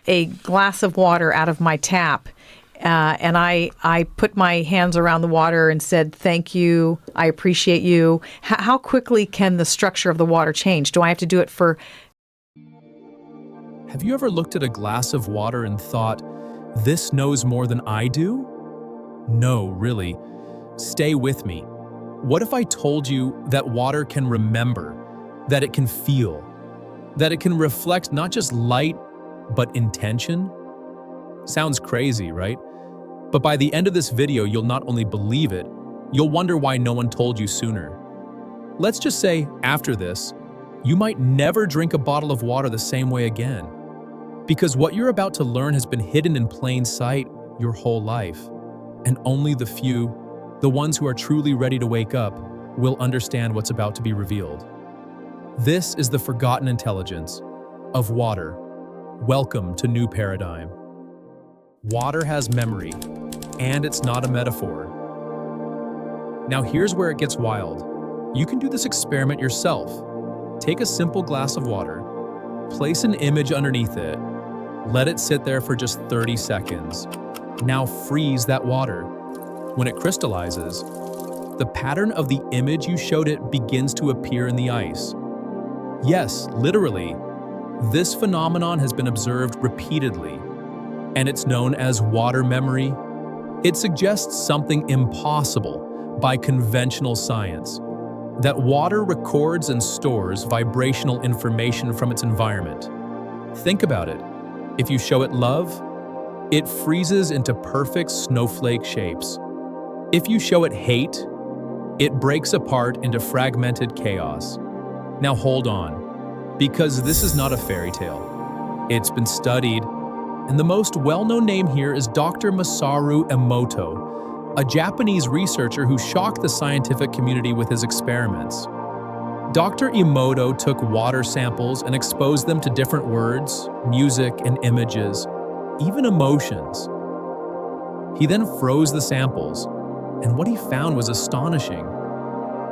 a glass of water out of my tap. And I put my hands around the water and said, thank you, I appreciate you. How quickly can the structure of the water change? Do I have to do it for... Have you ever looked at a glass of water and thought, this knows more than I do? No, really. Stay with me. What if I told you that water can remember, that it can feel, that it can reflect not just light, but intention? Sounds crazy, right? But by the end of this video, you'll not only believe it, you'll wonder why no one told you sooner. Let's just say, after this, you might never drink a bottle of water the same way again. Because what you're about to learn has been hidden in plain sight your whole life. And only the few, the ones who are truly ready to wake up, will understand what's about to be revealed. This is the forgotten intelligence of water. Welcome to New Paradigm. Water has memory, and it's not a metaphor. Now here's where it gets wild. You can do this experiment yourself. Take a simple glass of water, place an image underneath it, let it sit there for just 30 seconds. Now freeze that water. When it crystallizes, the pattern of the image you showed it begins to appear in the ice. Yes, literally, this phenomenon has been observed repeatedly, and it's known as water memory. It suggests something impossible by conventional science, that water records and stores vibrational information from its environment. Think about it. If you show it love, it freezes into perfect snowflake shapes. If you show it hate, it breaks apart into fragmented chaos. Now hold on, because this is not a fairy tale. It's been studied, and the most well-known name here is Dr. Masaru Emoto, a Japanese researcher who shocked the scientific community with his experiments. Dr. Emoto took water samples and exposed them to different words, music, and images, even emotions. He then froze the samples, and what he found was astonishing.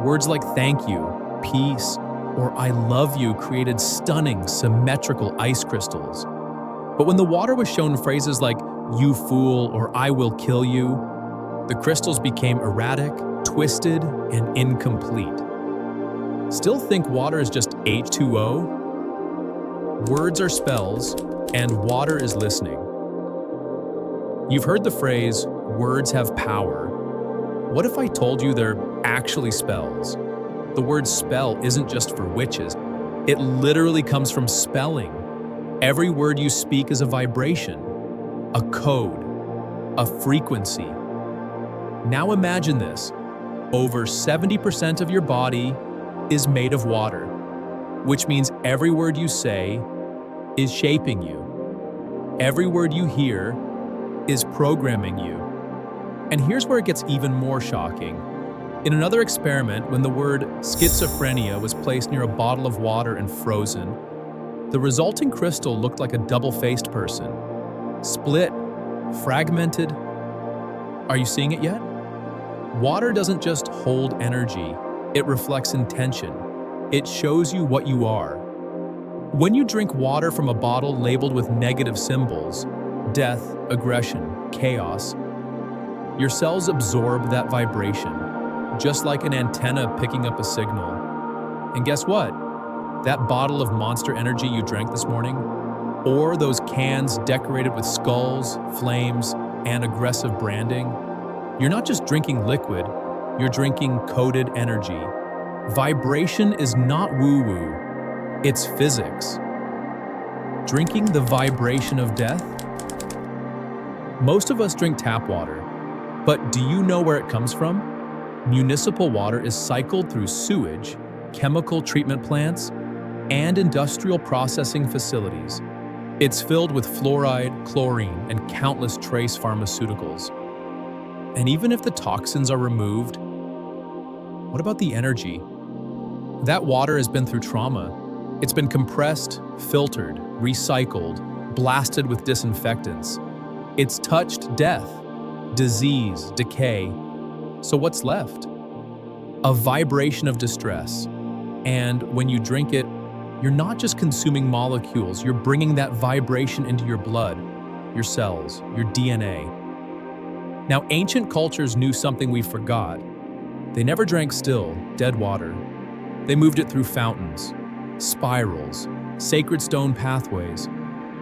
Words like thank you, peace, or I love you created stunning, symmetrical ice crystals. But when the water was shown phrases like you fool or I will kill you, the crystals became erratic, twisted, and incomplete. Still think water is just H2O? Words are spells, and water is listening. You've heard the phrase, words have power. What if I told you they're actually spells? The word spell isn't just for witches. It literally comes from spelling. Every word you speak is a vibration, a code, a frequency. Now imagine this. Over 70% of your body is made of water, which means every word you say is shaping you. Every word you hear is programming you. And here's where it gets even more shocking. In another experiment, when the word schizophrenia was placed near a bottle of water and frozen, the resulting crystal looked like a double-faced person. Split, fragmented. Are you seeing it yet? Water doesn't just hold energy, it reflects intention. It shows you what you are. When you drink water from a bottle labeled with negative symbols, death, aggression, chaos, your cells absorb that vibration, just like an antenna picking up a signal. And guess what? That bottle of Monster Energy you drank this morning, or those cans decorated with skulls, flames, and aggressive branding, you're not just drinking liquid, you're drinking coded energy. Vibration is not woo-woo, it's physics. Drinking the vibration of death? Most of us drink tap water, but do you know where it comes from? Municipal water is cycled through sewage, chemical treatment plants, and industrial processing facilities. It's filled with fluoride, chlorine, and countless trace pharmaceuticals. And even if the toxins are removed, what about the energy? That water has been through trauma. It's been compressed, filtered, recycled, blasted with disinfectants. It's touched death, disease, decay. So what's left? A vibration of distress. And when you drink it, You're not just consuming molecules, you're bringing that vibration into your blood, your cells, your DNA. Now, ancient cultures knew something we forgot. They never drank still, dead water. They moved it through fountains, spirals, sacred stone pathways,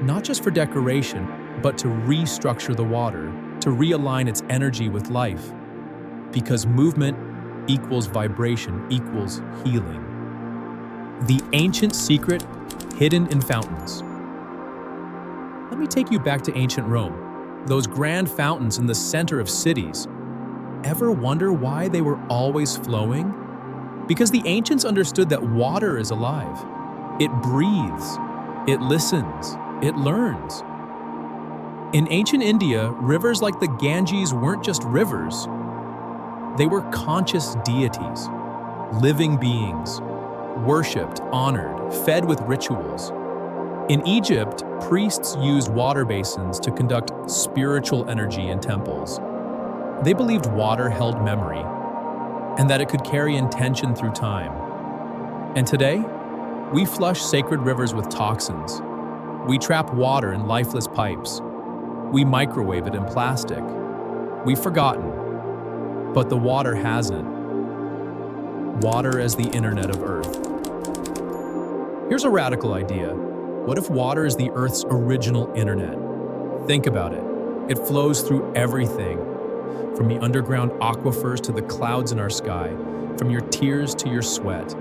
not just for decoration, but to restructure the water, to realign its energy with life. Because movement equals vibration equals healing. The ancient secret hidden in fountains. Let me take you back to ancient Rome. Those grand fountains in the center of cities. Ever wonder why they were always flowing? Because the ancients understood that water is alive. It breathes, it listens, it learns. In ancient India, rivers like the Ganges weren't just rivers. They were conscious deities, living beings, worshipped, honored, fed with rituals. In Egypt, priests used water basins to conduct spiritual energy in temples. They believed water held memory, and that it could carry intention through time. And today, we flush sacred rivers with toxins. We trap water in lifeless pipes. We microwave it in plastic. We've forgotten, but the water hasn't. Water as the internet of Earth. Here's a radical idea. What if water is the Earth's original internet? Think about it. It flows through everything, from the underground aquifers to the clouds in our sky, from your tears to your sweat.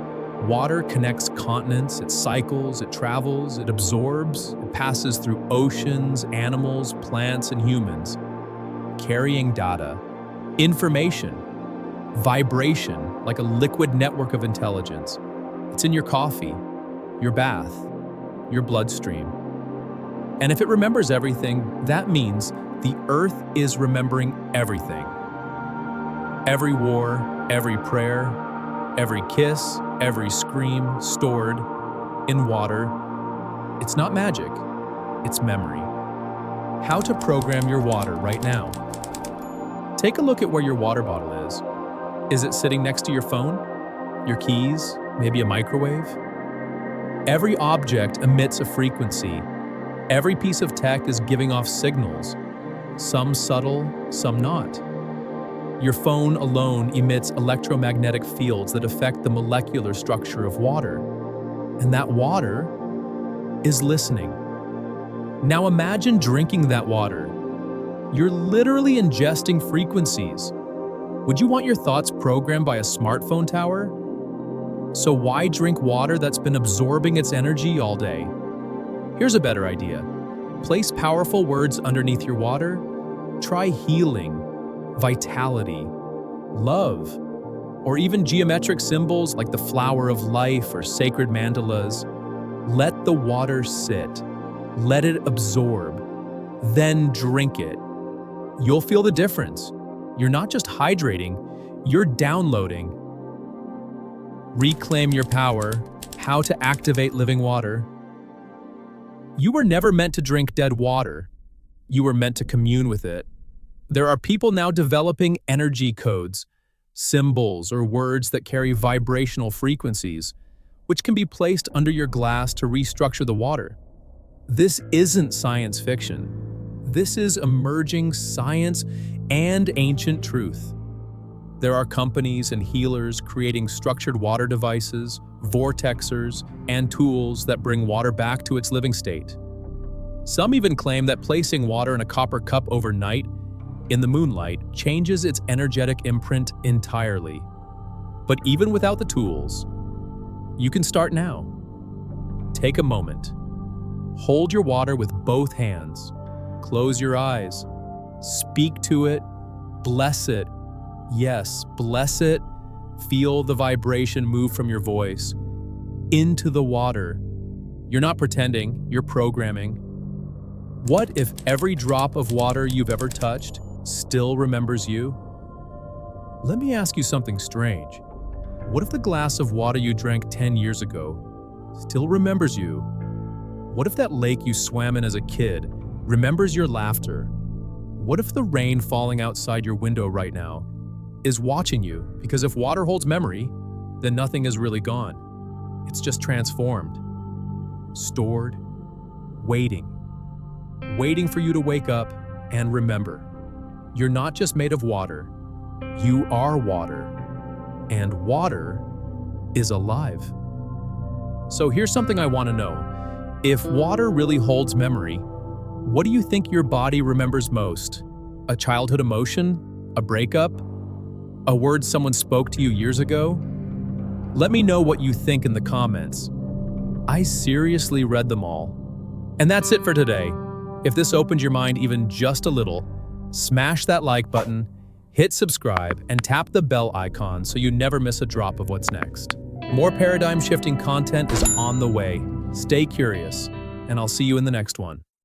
Water connects continents, it cycles, it travels, it absorbs, it passes through oceans, animals, plants, and humans, carrying data, information, vibration, like a liquid network of intelligence. It's in your coffee, your bath, your bloodstream. And if it remembers everything, that means the Earth is remembering everything. Every war, every prayer, every kiss, every scream stored in water. It's not magic, it's memory. How to program your water right now. Take a look at where your water bottle is. Is it sitting next to your phone, your keys, maybe a microwave? Every object emits a frequency. Every piece of tech is giving off signals, some subtle, some not. Your phone alone emits electromagnetic fields that affect the molecular structure of water. And that water is listening. Now imagine drinking that water. You're literally ingesting frequencies. Would you want your thoughts programmed by a smartphone tower? So why drink water that's been absorbing its energy all day? Here's a better idea. Place powerful words underneath your water. Try healing, vitality, love, or even geometric symbols like the flower of life or sacred mandalas. Let the water sit. Let it absorb. Then drink it. You'll feel the difference. You're not just hydrating, you're downloading. Reclaim your power. How to activate living water. You were never meant to drink dead water. You were meant to commune with it. There are people now developing energy codes, symbols or words that carry vibrational frequencies, which can be placed under your glass to restructure the water. This isn't science fiction. This is emerging science and ancient truth. There are companies and healers creating structured water devices, vortexers, and tools that bring water back to its living state. Some even claim that placing water in a copper cup overnight in the moonlight changes its energetic imprint entirely. But even without the tools, you can start now. Take a moment. Hold your water with both hands. Close your eyes. Speak to it. Bless it. Yes, bless it. Feel the vibration move from your voice into the water. You're not pretending, you're programming. What if every drop of water you've ever touched still remembers you? Let me ask you something strange. What if the glass of water you drank 10 years ago still remembers you? What if that lake you swam in as a kid remembers your laughter? What if the rain falling outside your window right now is watching you? Because if water holds memory, then nothing is really gone. It's just transformed. stored, waiting. Waiting for you to wake up and remember, you're not just made of water, you are water, and water is alive. So here's something I want to know. If water really holds memory, what do you think your body remembers most? A childhood emotion? A breakup? A word someone spoke to you years ago? Let me know what you think in the comments. I seriously read them all. And that's it for today. If this opened your mind even just a little, smash that like button, hit subscribe, and tap the bell icon so you never miss a drop of what's next. More paradigm-shifting content is on the way. Stay curious, and I'll see you in the next one.